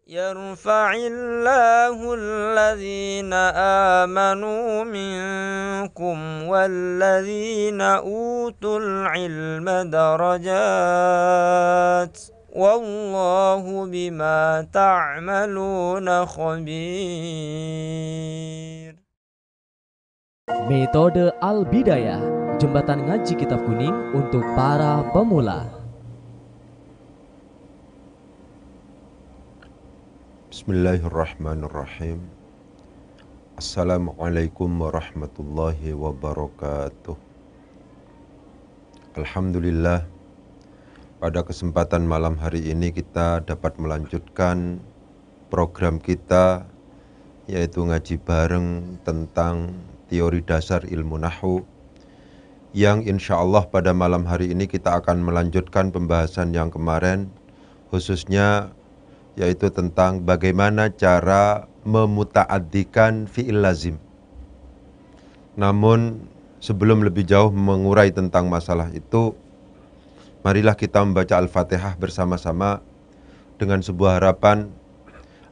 يرفع الله الذين آمنوا منكم والذين أوتوا العلم درجات والله بما تعملون خبير. Metode Al-Bidayah, jembatan ngaji kitab kuning untuk para pemula. Bismillahirrahmanirrahim. Assalamualaikum warahmatullahi wabarakatuh. Alhamdulillah, pada kesempatan malam hari ini kita dapat melanjutkan program kita, yaitu ngaji bareng tentang teori dasar ilmu nahwu, yang insya Allah pada malam hari ini kita akan melanjutkan pembahasan yang kemarin, khususnya yaitu tentang bagaimana cara memuta'addikan fi'il lazim. Namun sebelum lebih jauh mengurai tentang masalah itu, marilah kita membaca Al-Fatihah bersama-sama dengan sebuah harapan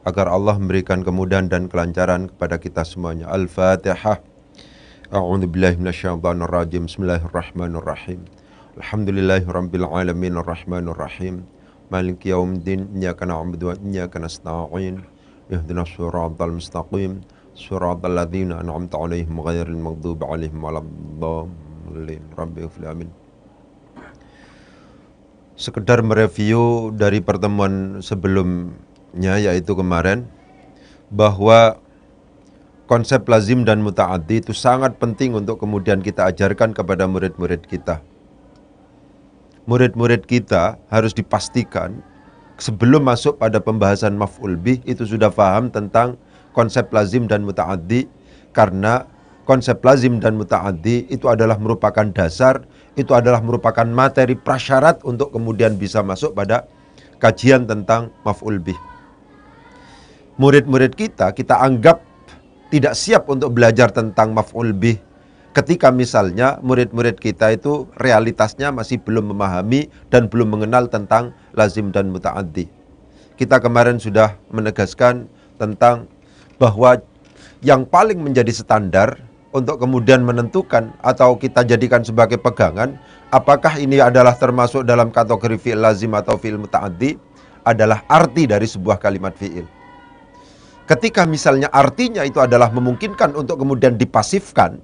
agar Allah memberikan kemudahan dan kelancaran kepada kita semuanya. Al-Fatihah. A'udzubillahi minasyaitonirrajim. Bismillahirrahmanirrahim. Alhamdulillahirabbil alamin arrahmanir rahim. Maliki yaumiddin. Iyyaka na'budu wa iyyaka nasta'in. Ihdinas siratal mustaqim. Siratal ladzina an'amta 'alaihim ghairil maghdubi 'alaihim waladdallin. Rabbighfir amin. Sekedar mereview dari pertemuan sebelumnya, yaitu kemarin, bahwa konsep lazim dan muta'addi itu sangat penting untuk kemudian kita ajarkan kepada murid-murid kita. Murid-murid kita harus dipastikan sebelum masuk pada pembahasan maf'ul bih itu sudah paham tentang konsep lazim dan muta'addi, karena konsep lazim dan muta'addi itu adalah merupakan dasar, itu adalah merupakan materi prasyarat untuk kemudian bisa masuk pada kajian tentang maf'ul bih. Murid-murid kita anggap tidak siap untuk belajar tentang maf'ul bih ketika misalnya murid-murid kita itu realitasnya masih belum memahami dan belum mengenal tentang lazim dan muta'addi. Kita kemarin sudah menegaskan tentang bahwa yang paling menjadi standar untuk kemudian menentukan atau kita jadikan sebagai pegangan apakah ini adalah termasuk dalam kategori fi'il lazim atau fi'il muta'addi adalah arti dari sebuah kalimat fi'il. Ketika misalnya artinya itu adalah memungkinkan untuk kemudian dipasifkan,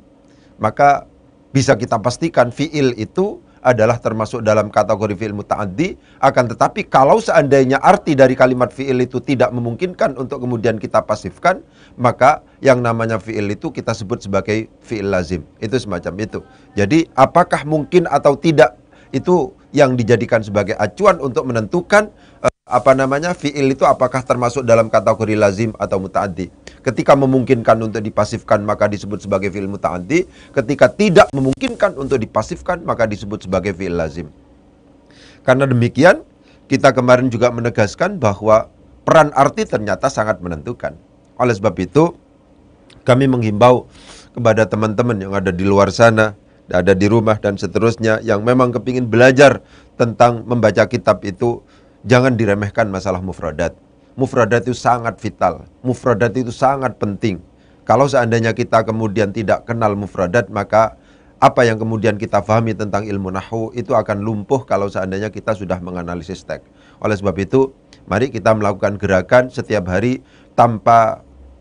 maka bisa kita pastikan fi'il itu adalah termasuk dalam kategori fi'il muta'addi. Akan tetapi kalau seandainya arti dari kalimat fi'il itu tidak memungkinkan untuk kemudian kita pasifkan, maka yang namanya fi'il itu kita sebut sebagai fi'il lazim. Itu semacam itu. Jadi apakah mungkin atau tidak, itu yang dijadikan sebagai acuan untuk menentukan fi'il itu apakah termasuk dalam kategori lazim atau muta'addi. Ketika memungkinkan untuk dipasifkan maka disebut sebagai fi'il muta'addi. Ketika tidak memungkinkan untuk dipasifkan maka disebut sebagai fi'il lazim. Karena demikian, kita kemarin juga menegaskan bahwa peran arti ternyata sangat menentukan. Oleh sebab itu, kami menghimbau kepada teman-teman yang ada di luar sana, ada di rumah dan seterusnya, yang memang kepingin belajar tentang membaca kitab itu, jangan diremehkan masalah mufradat. Mufradat itu sangat vital. Mufradat itu sangat penting. Kalau seandainya kita kemudian tidak kenal mufradat, maka apa yang kemudian kita pahami tentang ilmu nahwu itu akan lumpuh kalau seandainya kita sudah menganalisis teks. Oleh sebab itu, mari kita melakukan gerakan setiap hari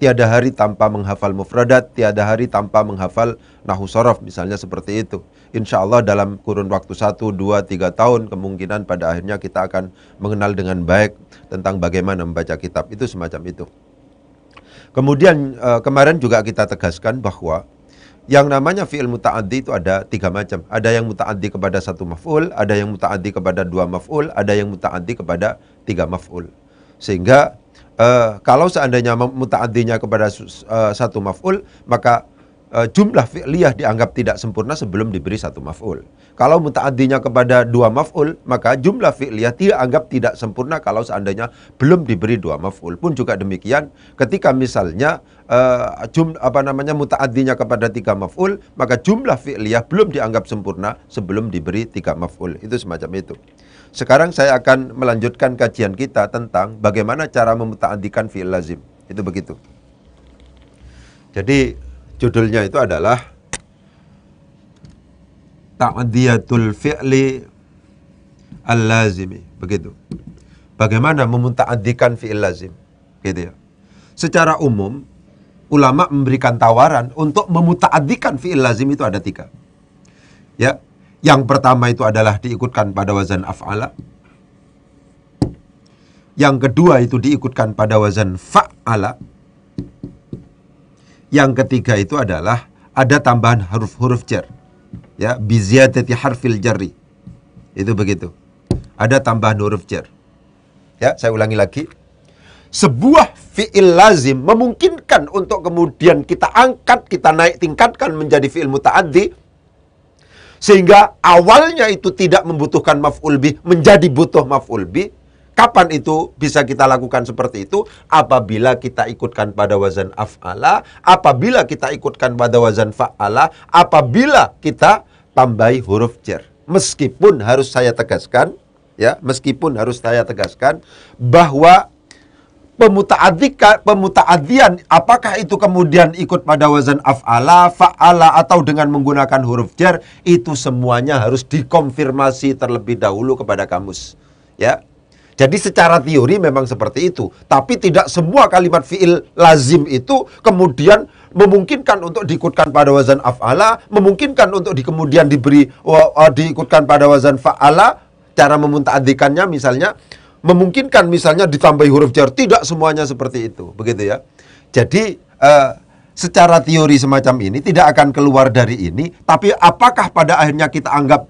tiada hari tanpa menghafal mufradat, tiada hari tanpa menghafal nahwu shorof, misalnya seperti itu. Insya Allah dalam kurun waktu 1, 2, 3 tahun kemungkinan pada akhirnya kita akan mengenal dengan baik tentang bagaimana membaca kitab. Itu semacam itu. Kemudian kemarin juga kita tegaskan bahwa yang namanya fi'il muta'addi itu ada 3 macam. Ada yang muta'addi kepada 1 maf'ul, ada yang muta'addi kepada 2 maf'ul, ada yang muta'addi kepada 3 maf'ul. Sehingga kalau seandainya muta'addinya kepada 1 maf'ul, maka jumlah fi'liyah dianggap tidak sempurna sebelum diberi 1 maf'ul. Kalau muta'addinya kepada 2 maf'ul, maka jumlah fi'liyah dianggap tidak sempurna kalau seandainya belum diberi 2 maf'ul. Pun juga demikian, ketika misalnya muta'addinya kepada 3 maf'ul, maka jumlah fi'liyah belum dianggap sempurna sebelum diberi 3 maf'ul. Itu semacam itu. Sekarang saya akan melanjutkan kajian kita tentang bagaimana cara memuta'addikan fi'il lazim. Itu begitu. Jadi judulnya itu adalah ta'diyatul fi'li al-lazimi. Begitu. Bagaimana memuta'addikan fi'il lazim. Gitu ya. Secara umum, ulama memberikan tawaran untuk memuta'addikan fi'il lazim itu ada 3. Ya. Yang pertama itu adalah diikutkan pada wazan af'ala. Yang kedua itu diikutkan pada wazan fa'ala. Yang ketiga itu adalah ada tambahan huruf-huruf jar. Ya, bi ziyadati harfil jarri. Itu begitu. Ada tambahan huruf jar. Ya, saya ulangi lagi. Sebuah fi'il lazim memungkinkan untuk kemudian kita angkat, kita naik tingkatkan menjadi fi'il muta'addi, sehingga awalnya itu tidak membutuhkan maf'ul bih menjadi butuh maf'ul bih. Kapan itu bisa kita lakukan seperti itu? Apabila kita ikutkan pada wazan af'ala, apabila kita ikutkan pada wazan fa'ala, apabila kita tambahi huruf jar. Meskipun harus saya tegaskan, ya, meskipun harus saya tegaskan bahwa pemuta'addian apakah itu kemudian ikut pada wazan af'ala, fa'ala atau dengan menggunakan huruf jar, itu semuanya harus dikonfirmasi terlebih dahulu kepada kamus. Ya. Jadi secara teori memang seperti itu, tapi tidak semua kalimat fi'il lazim itu kemudian memungkinkan untuk diikutkan pada wazan af'ala, memungkinkan untuk kemudian diikutkan pada wazan fa'ala. Cara memuta'addikannya misalnya memungkinkan misalnya ditambahi huruf jar, tidak semuanya seperti itu, begitu ya. Jadi secara teori semacam ini tidak akan keluar dari ini, tapi apakah pada akhirnya kita anggap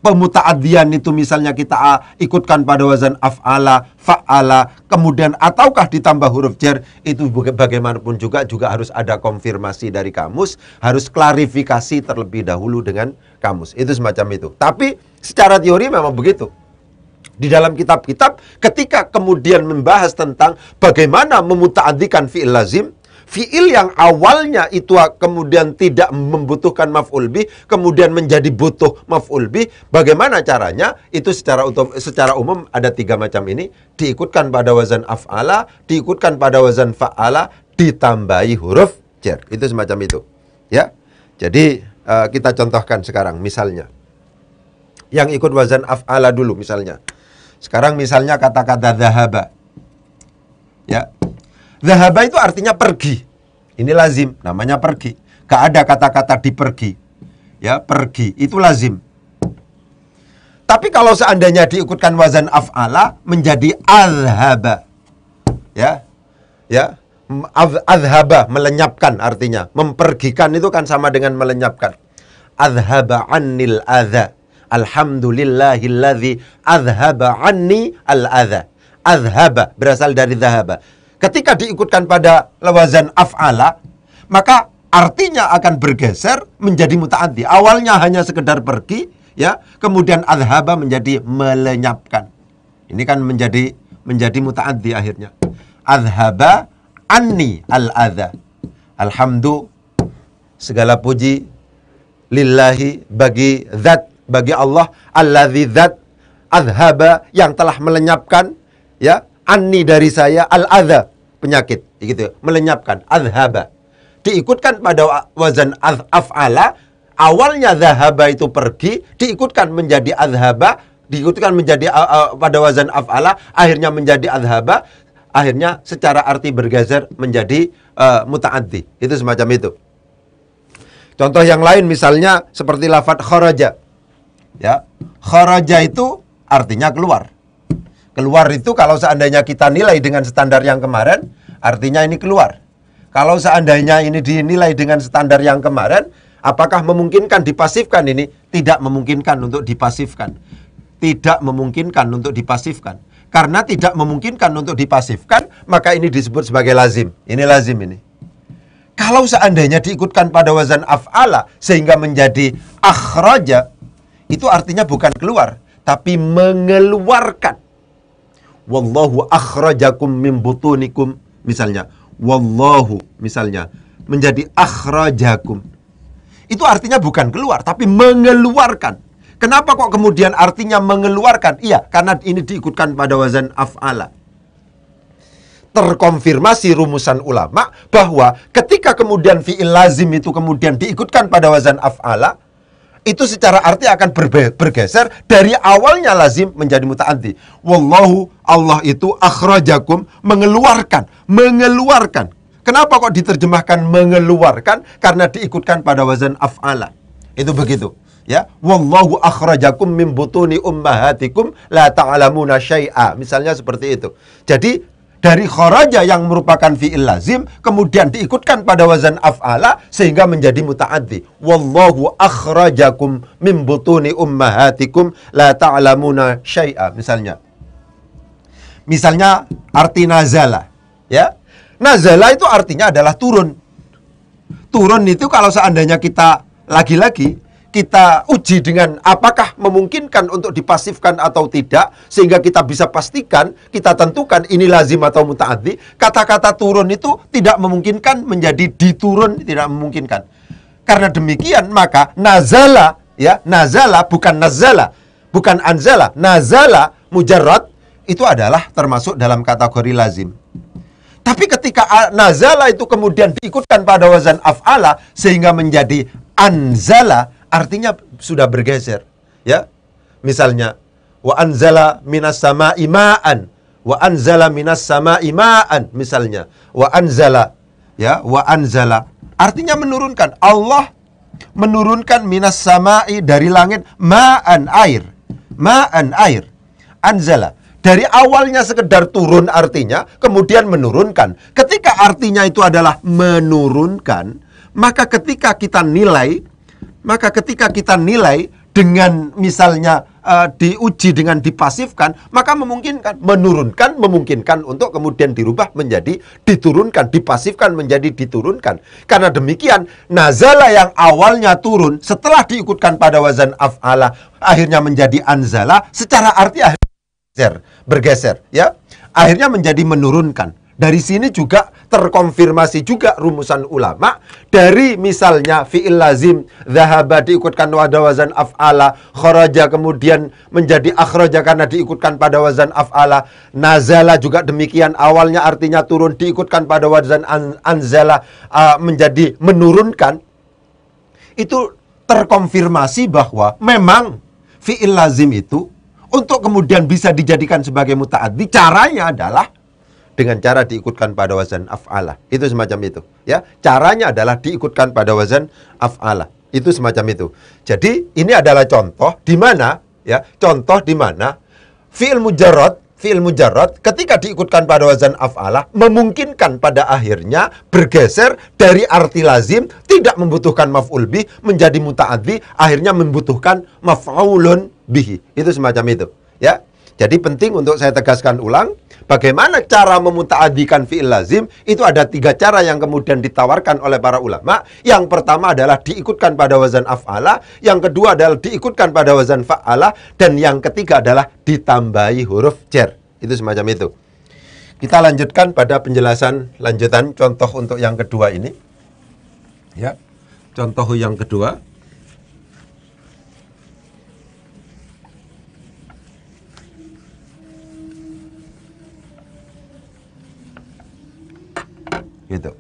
pemuta'addian itu misalnya kita ikutkan pada wazan af'ala, fa'ala, kemudian ataukah ditambah huruf jar, itu bagaimanapun juga harus ada konfirmasi dari kamus, harus klarifikasi terlebih dahulu dengan kamus. Itu semacam itu. Tapi secara teori memang begitu. Di dalam kitab-kitab ketika kemudian membahas tentang bagaimana memuta'addikan fi'il lazim, fi'il yang awalnya itu kemudian tidak membutuhkan maf'ul bih, kemudian menjadi butuh maf'ul bih, bagaimana caranya? Itu secara umum ada 3 macam ini, diikutkan pada wazan af'ala, diikutkan pada wazan fa'ala, ditambahi huruf jar. Itu semacam itu. Ya. Jadi kita contohkan sekarang misalnya. Yang ikut wazan af'ala dulu misalnya. Sekarang misalnya kata-kata dhahaba. Ya. Dhahaba itu artinya pergi. Ini lazim, namanya pergi. Gak ada kata-kata dipergi. Ya, pergi itu lazim. Tapi kalau seandainya diikutkan wazan af'ala menjadi adhaba. Ya. Ya. Adhaba melenyapkan artinya. Mempergikan itu kan sama dengan melenyapkan. Adhaba annil adha. Alhamdulillahilladzi adhaba anni al-adha. Adhaba berasal dari dhahaba. Ketika diikutkan pada wazan af'ala, maka artinya akan bergeser menjadi muta'addi. Awalnya hanya sekedar pergi, ya, kemudian adhaba menjadi melenyapkan. Ini kan menjadi muta'addi akhirnya. Adhaba anni al-adha. Alhamdulillah, segala puji lillahi bagi zat, bagi Allah, alladzi zat adhaba yang telah melenyapkan, ya, anni dari saya, al-adha penyakit, gitu, melenyapkan, adhaba. Diikutkan pada wazan af'ala, awalnya dhahaba itu pergi, diikutkan menjadi adhaba, diikutkan menjadi pada wazan af'ala, akhirnya menjadi adhaba, akhirnya secara arti bergeser menjadi muta'addi. Itu semacam itu. Contoh yang lain misalnya seperti lafadz kharaja. Ya, kharaja itu artinya keluar. Keluar itu kalau seandainya kita nilai dengan standar yang kemarin, artinya ini keluar. Kalau seandainya ini dinilai dengan standar yang kemarin, apakah memungkinkan dipasifkan ini? Tidak memungkinkan untuk dipasifkan. Tidak memungkinkan untuk dipasifkan. Karena tidak memungkinkan untuk dipasifkan, maka ini disebut sebagai lazim. Ini lazim ini. Kalau seandainya diikutkan pada wazan af'ala sehingga menjadi akhraja, itu artinya bukan keluar, tapi mengeluarkan. Wallahu akhrajakum min butunikum, misalnya. Wallahu, misalnya, menjadi akhrajakum. Itu artinya bukan keluar, tapi mengeluarkan. Kenapa kok kemudian artinya mengeluarkan? Iya, karena ini diikutkan pada wazan af'ala. Terkonfirmasi rumusan ulama bahwa ketika kemudian fi'il lazim itu kemudian diikutkan pada wazan af'ala, itu secara arti akan bergeser dari awalnya lazim menjadi muta'addi. Wallahu, Allah itu akhrajakum, mengeluarkan. Kenapa kok diterjemahkan mengeluarkan? Karena diikutkan pada wazan af'ala. Itu begitu. Ya, wallahu akhrajakum min butuni ummahatikum la ta'lamuna syai'a. Misalnya seperti itu. Jadi dari kharaja yang merupakan fi'il lazim kemudian diikutkan pada wazan af'ala sehingga menjadi muta'addi. Wallahu akhrajakum min butuni ummahatikum la ta'lamuna syai'a. Misalnya arti nazala, ya. Nazala itu artinya adalah turun. Turun itu kalau seandainya kita lagi-lagi kita uji dengan apakah memungkinkan untuk dipasifkan atau tidak, sehingga kita bisa pastikan, kita tentukan ini lazim atau muta'addi. Kata-kata turun itu tidak memungkinkan menjadi diturun, tidak memungkinkan. Karena demikian maka nazala, ya, nazala bukan nazala, bukan anzala, nazala mujarrad itu adalah termasuk dalam kategori lazim. Tapi ketika nazala itu kemudian diikutkan pada wazan af'ala sehingga menjadi anzala, artinya sudah bergeser, ya. Misalnya wa anzala minas sama'i ma'an, wa anzala minas sama'i ma'an, misalnya wa anzala, ya, wa anzala artinya menurunkan. Allah menurunkan minas sama'i, dari langit, ma'an, air. Ma'an, air. Anzala dari awalnya sekedar turun artinya, kemudian menurunkan. Ketika artinya itu adalah menurunkan, maka ketika kita nilai dengan misalnya diuji dengan dipasifkan, maka memungkinkan. Menurunkan memungkinkan untuk kemudian dirubah menjadi diturunkan, dipasifkan menjadi diturunkan. Karena demikian, nazala yang awalnya turun setelah diikutkan pada wazan af'ala akhirnya menjadi anzala, secara arti bergeser, ya. Akhirnya menjadi menurunkan. Dari sini juga terkonfirmasi juga rumusan ulama. Dari misalnya fi'il lazim dhahaba diikutkan pada wazan af'ala, kharaja kemudian menjadi akhraja karena diikutkan pada wazan af'ala, nazala juga demikian, awalnya artinya turun diikutkan pada wazan anzala menjadi menurunkan. Itu terkonfirmasi bahwa memang fi'il lazim itu untuk kemudian bisa dijadikan sebagai muta'addi, caranya adalah dengan cara diikutkan pada wazan af'ala. Itu semacam itu, ya. Caranya adalah diikutkan pada wazan af'ala. Itu semacam itu. Jadi ini adalah contoh di mana, ya, contoh di mana fi'il mujarrad ketika diikutkan pada wazan af'ala memungkinkan pada akhirnya bergeser dari arti lazim, tidak membutuhkan maf'ul bih menjadi muta'addi, akhirnya membutuhkan maf'ulun bihi. Itu semacam itu, ya. Jadi penting untuk saya tegaskan ulang, bagaimana cara memuta'addikan fi'il lazim. Itu ada 3 cara yang kemudian ditawarkan oleh para ulama. Yang pertama adalah diikutkan pada wazan af'ala, yang kedua adalah diikutkan pada wazan fa'ala, dan yang ketiga adalah ditambahi huruf jar. Itu semacam itu. Kita lanjutkan pada penjelasan lanjutan contoh untuk yang kedua ini, ya. Contoh yang kedua, gitu,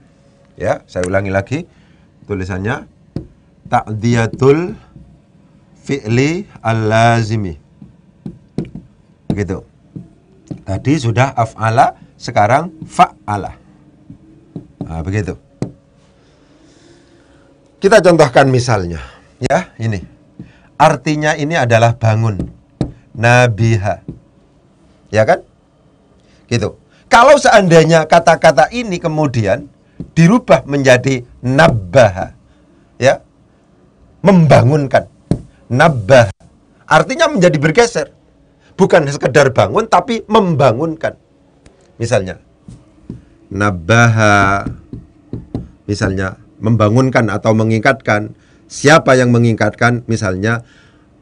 ya. Saya ulangi lagi tulisannya, ta'diyatul fi'li al-lazimi, gitu. Tadi sudah af'ala, sekarang fa'ala. Nah, begitu. Kita contohkan misalnya, ya. Ini artinya ini adalah bangun, nabiha, ya kan, gitu. Kalau seandainya kata-kata ini kemudian dirubah menjadi nabbaha, ya, membangunkan, nabbah, artinya menjadi bergeser, bukan sekedar bangun tapi membangunkan. Misalnya nabbaha, misalnya membangunkan atau mengingatkan. Siapa yang mengingatkan? Misalnya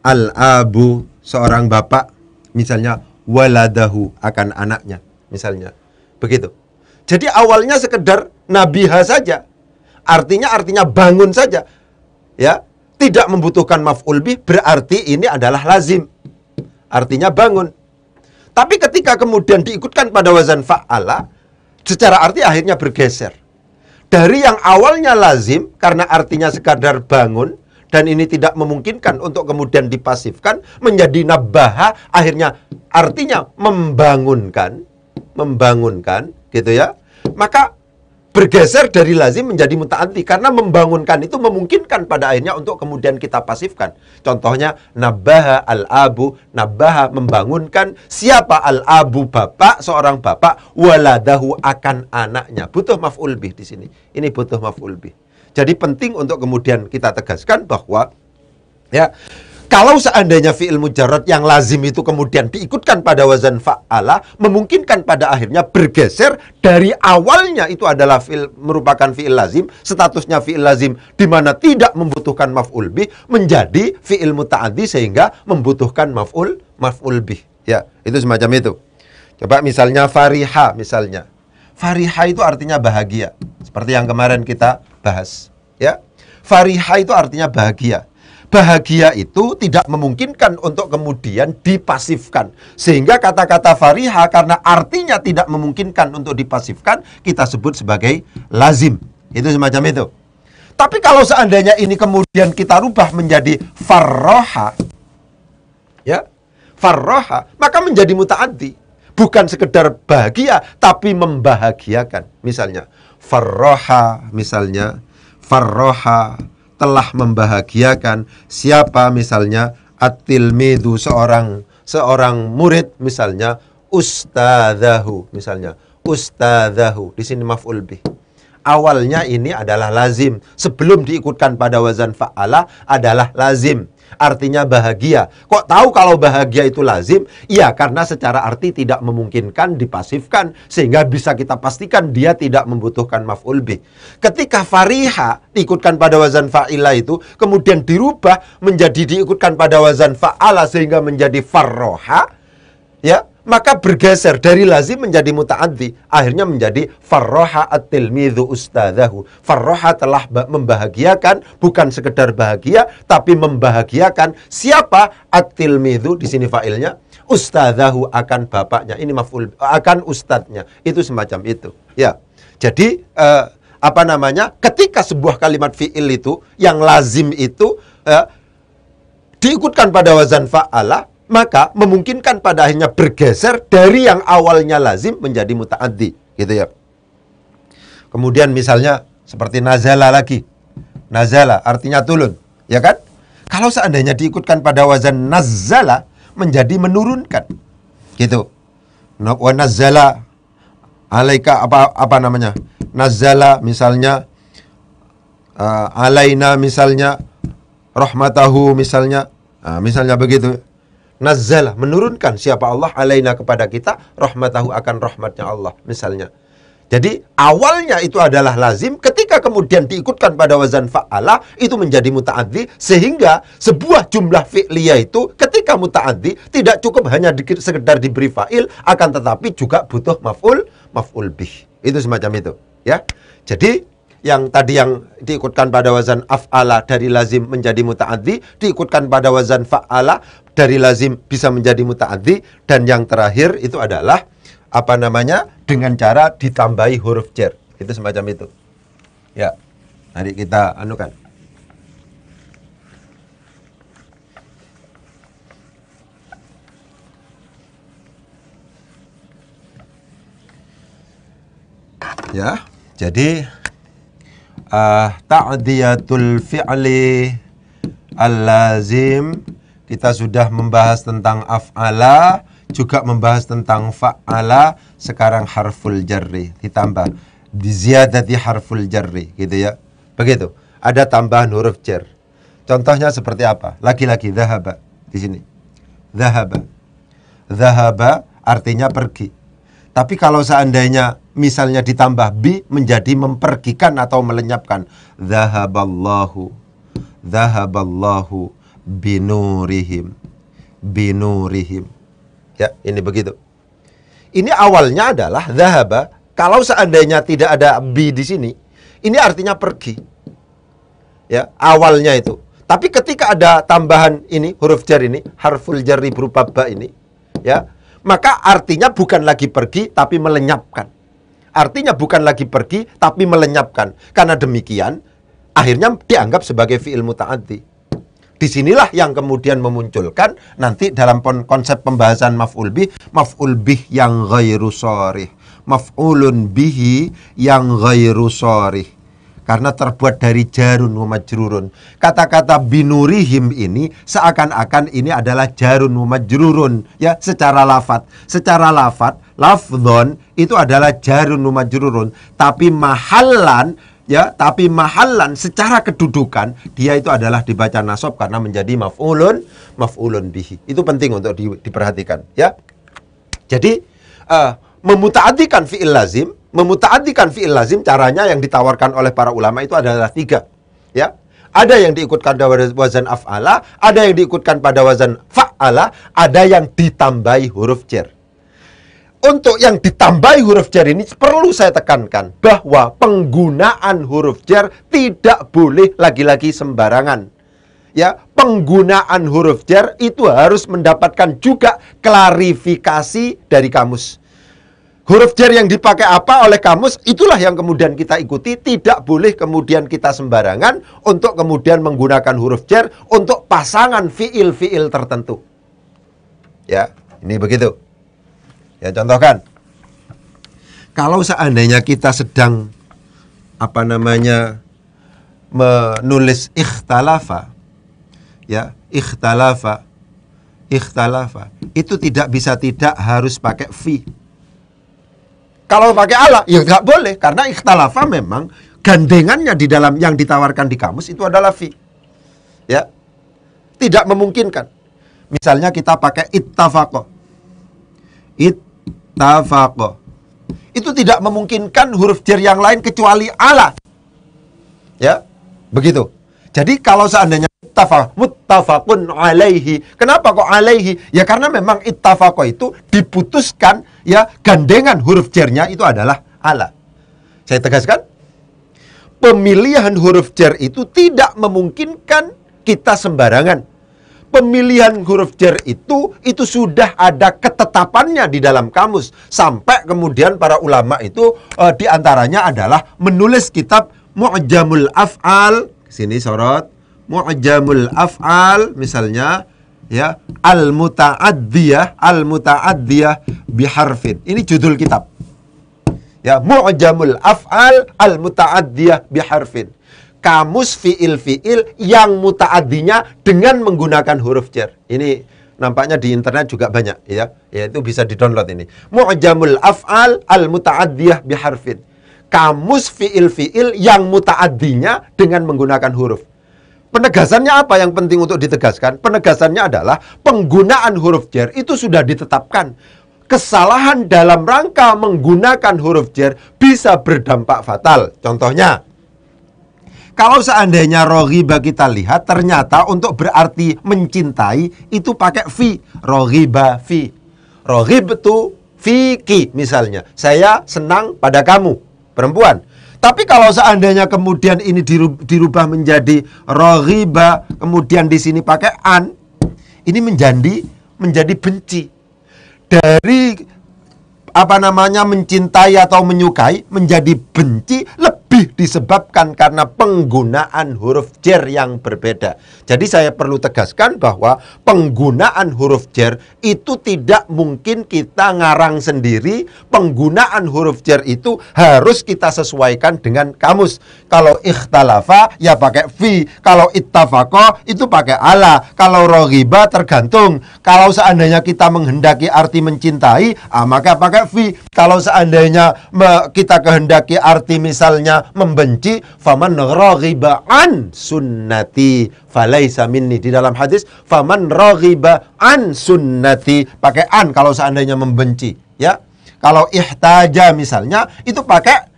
al-abu, seorang bapak, misalnya waladahu, akan anaknya, misalnya begitu. Jadi awalnya sekedar nabiha saja, artinya bangun saja, ya. tidak membutuhkan maf'ul bih, berarti ini adalah lazim. Artinya bangun. Tapi ketika kemudian diikutkan pada wazan fa'ala, secara arti akhirnya bergeser. Dari yang awalnya lazim, karena artinya sekadar bangun, dan ini tidak memungkinkan untuk kemudian dipasifkan, menjadi nabbaha, akhirnya artinya membangunkan, gitu ya. Maka bergeser dari lazim menjadi muta'addi, karena membangunkan itu memungkinkan pada akhirnya untuk kemudian kita pasifkan. Contohnya nabbaha al-abu, nabbaha membangunkan. Siapa al-abu? Bapak, seorang bapak, waladahu akan anaknya. Butuh maf'ul bih di sini. Ini butuh maf'ul bih. Jadi penting untuk kemudian kita tegaskan bahwa ya, kalau seandainya fi'il mujarrad yang lazim itu kemudian diikutkan pada wazan fa'ala, memungkinkan pada akhirnya bergeser dari awalnya itu adalah merupakan fi'il lazim, statusnya fi'il lazim di mana tidak membutuhkan maf'ul bih, menjadi fi'il muta'addi sehingga membutuhkan maf'ul bih. Ya, itu semacam itu. Coba misalnya fariha misalnya. Fariha itu artinya bahagia, seperti yang kemarin kita bahas, ya. Fariha itu artinya bahagia. Bahagia itu tidak memungkinkan untuk kemudian dipasifkan. Sehingga kata-kata fariha karena artinya tidak memungkinkan untuk dipasifkan, kita sebut sebagai lazim. Itu semacam itu. Tapi kalau seandainya ini kemudian kita rubah menjadi farroha, ya, farroha, maka menjadi muta'addi. Bukan sekedar bahagia, tapi membahagiakan. Misalnya, farroha misalnya, farroha telah membahagiakan. Siapa misalnya? At-tilmidhu, seorang murid misalnya, ustadzahu misalnya, ustadzahu. Di sini maf'ul bih. Awalnya ini adalah lazim. Sebelum diikutkan pada wazan fa'ala adalah lazim. Artinya bahagia. Kok tahu kalau bahagia itu lazim? Ya, karena secara arti tidak memungkinkan dipasifkan, sehingga bisa kita pastikan dia tidak membutuhkan maf'ul bih. Ketika fariha diikutkan pada wazan fa'ila itu, kemudian dirubah menjadi diikutkan pada wazan fa'ala sehingga menjadi farroha, ya, maka bergeser dari lazim menjadi muta'addi, akhirnya menjadi farroha at-tilmidhu ustadzahu. Farroha telah membahagiakan, bukan sekedar bahagia, tapi membahagiakan. Siapa? At-tilmidhu, di sini fa'ilnya, ustadzahu akan bapaknya. Ini maf'ul, akan ustadznya. Itu semacam itu. Ya. Jadi ketika sebuah kalimat fi'il itu yang lazim itu diikutkan pada wazan fa'ala, maka memungkinkan pada akhirnya bergeser dari yang awalnya lazim menjadi muta'addi, gitu ya. Kemudian misalnya seperti nazala lagi. Nazala artinya turun, ya kan? Kalau seandainya diikutkan pada wazan nazzala menjadi menurunkan, gitu. Wa nazzala alaika apa namanya? Nazzala misalnya alaina misalnya, rahmatahu misalnya. Misalnya begitu. Nazzala, menurunkan siapa Allah alaina kepada kita, rahmatahu akan rahmatnya Allah misalnya. Jadi awalnya itu adalah lazim, ketika kemudian diikutkan pada wazan fa'ala itu menjadi muta'addi, sehingga sebuah jumlah fi'liyah itu ketika muta'addi tidak cukup hanya sekedar diberi fa'il, akan tetapi juga butuh maf'ul bih. Itu semacam itu, ya. Jadi yang tadi yang diikutkan pada wazan af'ala dari lazim menjadi muta'addi, diikutkan pada wazan fa'ala dari lazim bisa menjadi muta'addi, dan yang terakhir itu adalah dengan cara ditambahi huruf jar. Itu semacam itu. Ya. Mari kita anukan. Ya. Jadi ta'diyatul fi'li al-lazim, kita sudah membahas tentang af'ala, juga membahas tentang fa'ala. Sekarang harful jarri ditambah di ziyadati harful jarri, gitu ya. Begitu. Ada tambahan huruf jar. Contohnya seperti apa? Lagi-lagi dhahaba di sini. Dhahaba. Dhahaba artinya pergi. Tapi kalau seandainya misalnya ditambah bi menjadi mempergikan atau melenyapkan. Dhahaballahu. Dhahaballahu binurihim. Binurihim. Ya, ini begitu. Ini awalnya adalah dhahaba. Kalau seandainya tidak ada bi di sini, ini artinya pergi. Ya, awalnya itu. Tapi ketika ada tambahan ini, huruf jar ini, harful jarri berupa ba ini, ya, maka artinya bukan lagi pergi tapi melenyapkan. Artinya bukan lagi pergi tapi melenyapkan. Karena demikian, akhirnya dianggap sebagai fi'il muta'addi. Disinilah yang kemudian memunculkan nanti dalam konsep pembahasan maf'ul bih yang ghairu sharih, maf'ulun bihi yang ghairu sharih. Karena terbuat dari jarun wa majrurun. Kata-kata binurihim ini seakan-akan ini adalah jarun wa majrurun, ya, secara lafadz. Secara lafdzon itu adalah jarun wa majrurun, tapi mahallan, ya, secara kedudukan dia itu adalah dibaca nasab karena menjadi maf'ulun bihi. Itu penting untuk diperhatikan, ya. Jadi memuta'addikan fi'il lazim, caranya yang ditawarkan oleh para ulama itu adalah 3, ya. Ada yang diikutkan pada wazan af'ala, ada yang diikutkan pada wazan fa'ala, ada yang ditambahi huruf jar. Untuk yang ditambahi huruf jar ini perlu saya tekankan bahwa penggunaan huruf jar tidak boleh lagi-lagi sembarangan. Ya, penggunaan huruf jar itu harus mendapatkan juga klarifikasi dari kamus. Huruf jar yang dipakai apa oleh kamus, itulah yang kemudian kita ikuti. Tidak boleh kemudian kita sembarangan untuk kemudian menggunakan huruf jar untuk pasangan fiil-fiil tertentu. Ya, ini begitu. Ya, contohkan. Kalau seandainya kita sedang menulis ikhtalafa, ya, ikhtalafa, itu tidak bisa tidak harus pakai fi. Kalau pakai ala, ya nggak boleh, karena ikhtalafa memang gandengannya di dalam yang ditawarkan di kamus itu adalah fi. Ya, tidak memungkinkan. Misalnya kita pakai ittafaqo, itu tidak memungkinkan huruf jar yang lain kecuali ala. Ya, begitu. Jadi kalau seandainya muttafaqun alaihi. Kenapa kok alaihi? Ya karena memang ittafaqo itu diputuskan, ya, gandengan huruf jarnya itu adalah ala. Saya tegaskan, pemilihan huruf jar itu tidak memungkinkan kita sembarangan. Pemilihan huruf jar itu sudah ada ketetapannya di dalam kamus. Sampai kemudian para ulama itu diantaranya adalah menulis kitab Mu'jamul Af'al. Sini sorot, Mu'jamul Af'al misalnya, ya, Al-Muta'addiyah biharfin. Ini judul kitab. Ya, Mu'jamul Af'al Al-Muta'addiyah biharfin. Kamus fiil-fiil yang muta'addinya dengan menggunakan huruf jar. Ini nampaknya di internet juga banyak, ya. Ya, itu bisa di-download ini. Mu'jamul Af'al Al-Muta'addiyah biharfin. Kamus fiil-fiil yang muta'addinya dengan menggunakan huruf. Penegasannya apa yang penting untuk ditegaskan? Penegasannya adalah penggunaan huruf jar itu sudah ditetapkan. Kesalahan dalam rangka menggunakan huruf jar bisa berdampak fatal. Contohnya, kalau seandainya roghiba kita lihat, ternyata untuk berarti mencintai itu pakai fi. Roghiba fi. Roghibtu fiki misalnya. Saya senang pada kamu, perempuan. Tapi kalau seandainya kemudian ini dirubah menjadi roghiba, kemudian di sini pakai an, ini menjadi benci. Dari mencintai atau menyukai menjadi benci lebih disebabkan karena penggunaan huruf jar yang berbeda. Jadi saya perlu tegaskan bahwa penggunaan huruf jar itu tidak mungkin kita ngarang sendiri. Penggunaan huruf jar itu harus kita sesuaikan dengan kamus. Kalau ikhtalafa ya pakai fi, kalau ittafaqo itu pakai ala, kalau roghiba tergantung. Kalau seandainya kita menghendaki arti mencintai, maka pakai fi. Kalau seandainya kita kehendaki arti misalnya membenci, faman raghiba an sunnati falaisa minni. Di dalam hadis, faman raghiba an sunnati, pakai an kalau seandainya membenci, ya. Kalau ihtaja misalnya itu pakai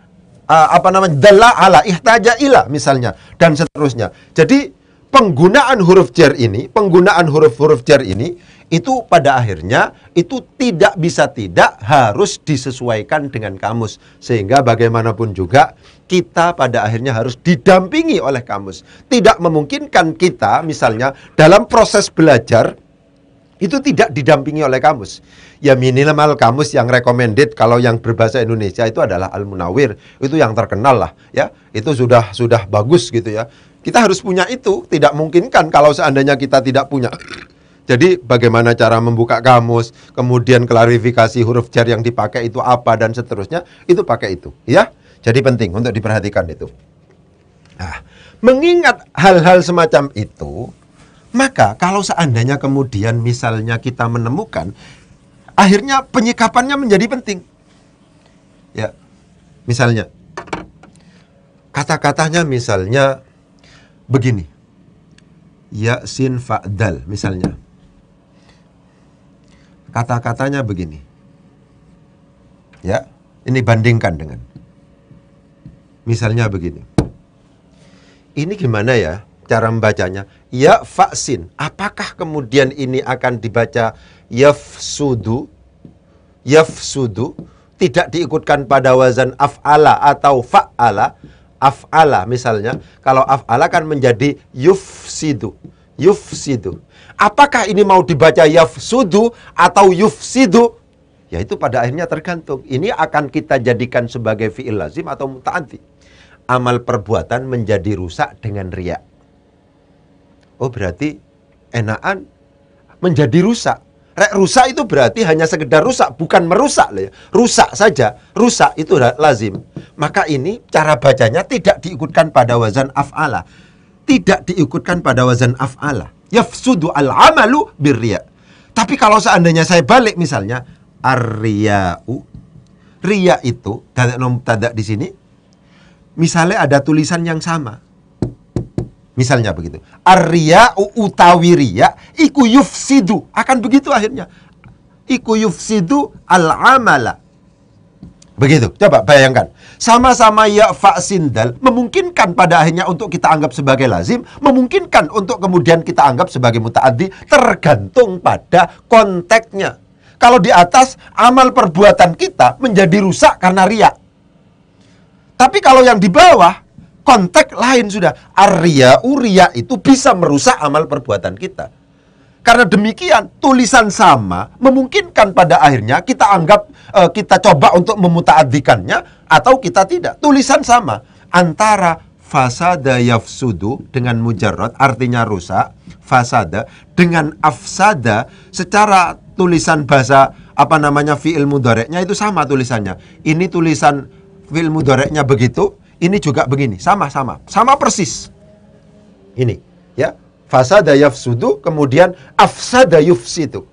dalla ala, ihtaja ila misalnya, dan seterusnya. Jadi penggunaan huruf jar ini, penggunaan huruf-huruf jar ini, itu pada akhirnya itu tidak bisa tidak harus disesuaikan dengan kamus. Sehingga bagaimanapun juga kita pada akhirnya harus didampingi oleh kamus. Tidak memungkinkan kita misalnya dalam proses belajar itu tidak didampingi oleh kamus. Ya minimal kamus yang recommended kalau yang berbahasa Indonesia itu adalah Al-Munawwir. Itu yang terkenal lah ya. Itu sudah bagus gitu ya. Kita harus punya itu. Tidak mungkinkan kalau seandainya kita tidak punya. Jadi bagaimana cara membuka kamus, kemudian klarifikasi huruf jar yang dipakai itu apa dan seterusnya, itu pakai itu ya. Jadi penting untuk diperhatikan itu. Nah, mengingat hal-hal semacam itu, maka kalau seandainya kemudian misalnya kita menemukan, akhirnya penyikapannya menjadi penting. Ya. Misalnya kata-katanya misalnya begini. Yasin fa'dal misalnya. Kata-katanya begini. Ya, ini bandingkan dengan. Misalnya begini. Ini gimana ya cara membacanya? Ya faksin. Apakah kemudian ini akan dibaca yafsudu? Yafsudu tidak diikutkan pada wazan af'ala atau fa'ala. Af'ala misalnya. Kalau af'ala kan menjadi yufsidu. Yufsidu. Apakah ini mau dibaca yafsudu atau yufsidu? Ya itu pada akhirnya tergantung. Ini akan kita jadikan sebagai fi'il lazim atau muta'addi. Amal perbuatan menjadi rusak dengan riya. Oh berarti enakan menjadi rusak. Rusak itu berarti hanya sekedar rusak, bukan merusak. Rusak saja. Rusak itu lazim. Maka ini cara bacanya tidak diikutkan pada wazan af'ala. Tidak diikutkan pada wazan af'ala. Yafsudu al-amalu birriya. Tapi kalau seandainya saya balik misalnya ar-riya'u. Riya itu ada mubtada di sini. Misalnya ada tulisan yang sama. Misalnya begitu. Ar-riya'u utawi riya iku yufsidu. Akan begitu akhirnya. Iku yufsidu al-amala. Begitu, coba bayangkan. Sama-sama ya faksin dal memungkinkan pada akhirnya untuk kita anggap sebagai lazim, memungkinkan untuk kemudian kita anggap sebagai muta'addi, tergantung pada konteksnya. Kalau di atas amal perbuatan kita menjadi rusak karena riya. Tapi kalau yang di bawah konteks lain sudah. Ar-riya'u, riya itu bisa merusak amal perbuatan kita. Karena demikian, tulisan sama memungkinkan pada akhirnya kita anggap, kita coba untuk memuta'addikannya atau kita tidak. Tulisan sama antara fasada yafsudu dengan mujarrad artinya rusak, fasada dengan afsada secara tulisan bahasa fi'il mudhari'nya itu sama tulisannya. Ini tulisan fi'il mudhari'nya begitu, ini juga begini, sama persis. Ini, ya. Fasada yafsudu, kemudian afsada yufsidu.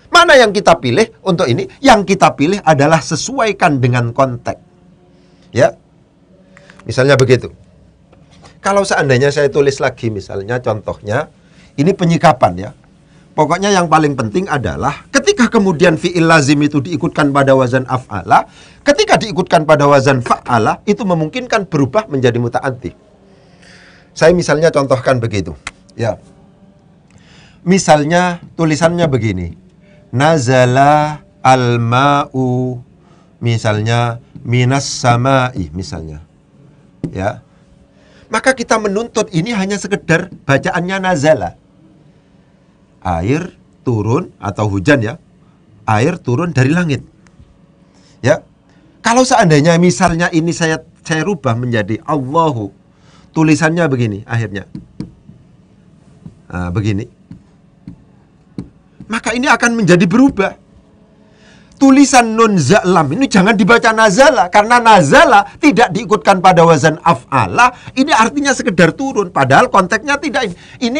Mana yang kita pilih untuk ini? Yang kita pilih adalah sesuaikan dengan konteks. Ya. Misalnya begitu. Kalau seandainya saya tulis lagi misalnya contohnya, ini penyikapan ya. Pokoknya yang paling penting adalah ketika kemudian fi'il lazim itu diikutkan pada wazan af'ala, ketika diikutkan pada wazan fa'ala, itu memungkinkan berubah menjadi muta'addi. Saya misalnya contohkan begitu. Ya. Misalnya tulisannya begini. Nazala al-ma'u misalnya minas sama'i misalnya. Ya. Maka kita menuntut ini hanya sekedar bacaannya nazala. Air turun atau hujan ya. Air turun dari langit. Ya. Kalau seandainya misalnya ini saya rubah menjadi Allahu. Tulisannya begini akhirnya. Nah, begini. Maka ini akan menjadi berubah. Tulisan nun za'lam ini jangan dibaca nazala, karena nazala tidak diikutkan pada wazan af'ala. Ini artinya sekedar turun, padahal konteksnya tidak ini. Ini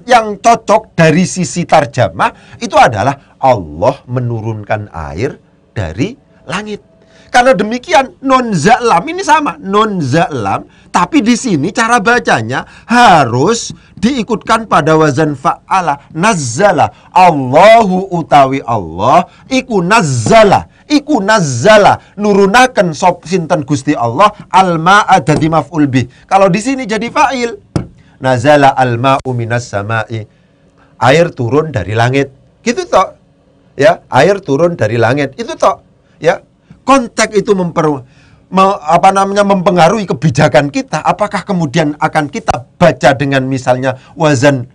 yang cocok dari sisi tarjamah itu adalah Allah menurunkan air dari langit. Karena demikian nun za'lam ini sama, nun za'lam, tapi di sini cara bacanya harus diikutkan pada wazan fa'ala, nazzala. Allahu utawi Allah iku nazzala, nurunaken sop sinten Gusti Allah alma'a dadi maf'ul bih. Kalau di sini jadi fa'il. nazala al-ma'u minas sama'i. Air turun dari langit. Gitu toh. Ya, air turun dari langit. Itu toh. Ya. Konteks itu mempengaruhi kebijakan kita. Apakah kemudian akan kita baca dengan misalnya wazan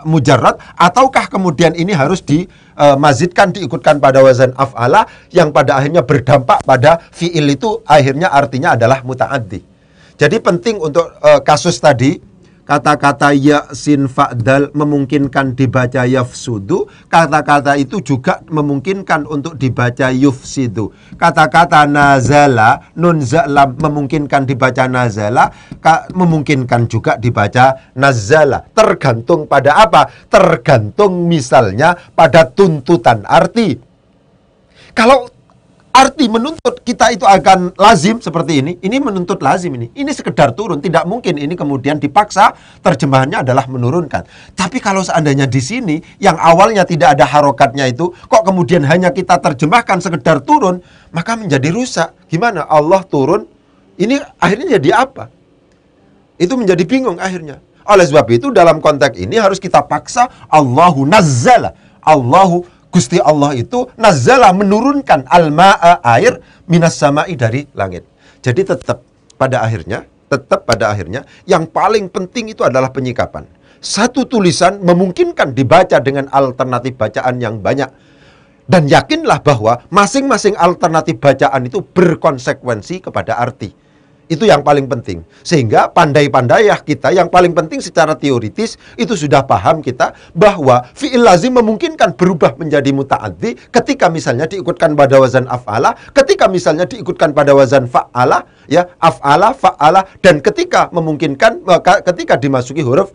mujarrad, ataukah kemudian ini harus dimazidkan, diikutkan pada wazan af'ala yang pada akhirnya berdampak pada fi'il itu akhirnya artinya adalah muta'addi. Jadi penting untuk kasus tadi, kata-kata ya sin fa'dal memungkinkan dibaca yafsudu, kata-kata itu juga memungkinkan untuk dibaca yufsidu. Kata-kata nazala, nun za'lam memungkinkan dibaca nazala, memungkinkan juga dibaca nazala. Tergantung pada apa? Tergantung misalnya pada tuntutan arti. Kalau arti menuntut kita itu akan lazim seperti ini menuntut lazim ini sekedar turun, tidak mungkin ini kemudian dipaksa, terjemahannya adalah menurunkan. Tapi kalau seandainya di sini yang awalnya tidak ada harokatnya itu, kok kemudian hanya kita terjemahkan sekedar turun, maka menjadi rusak. Gimana? Allah turun, ini akhirnya jadi apa? Itu menjadi bingung akhirnya. Oleh sebab itu dalam konteks ini harus kita paksa Allahu nazzala, Gusti Allah itu nazala menurunkan al-ma'a air minas sama'i dari langit. Jadi tetap pada akhirnya yang paling penting itu adalah penyikapan. Satu tulisan memungkinkan dibaca dengan alternatif bacaan yang banyak. Dan yakinlah bahwa masing-masing alternatif bacaan itu berkonsekuensi kepada arti. Itu yang paling penting. Sehingga pandai-pandai kita, yang paling penting secara teoritis, itu sudah paham kita bahwa fi'il lazim memungkinkan berubah menjadi muta'addi ketika misalnya diikutkan pada wazan af'ala, ketika misalnya diikutkan pada wazan fa'ala, ya, af'ala, fa'ala, dan ketika memungkinkan, ketika dimasuki huruf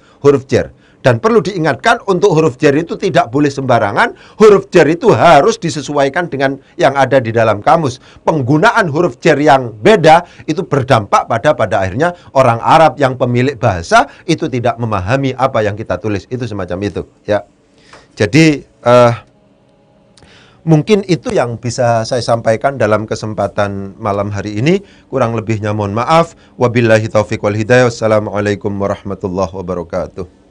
jar. Dan perlu diingatkan untuk huruf jar itu tidak boleh sembarangan. Huruf jar itu harus disesuaikan dengan yang ada di dalam kamus. Penggunaan huruf jar yang beda itu berdampak pada akhirnya orang Arab yang pemilik bahasa itu tidak memahami apa yang kita tulis. Itu semacam itu, ya. Jadi mungkin itu yang bisa saya sampaikan dalam kesempatan malam hari ini. Kurang lebihnya mohon maaf. Wabillahi taufiq wal hidayah. Wassalamualaikum warahmatullahi wabarakatuh.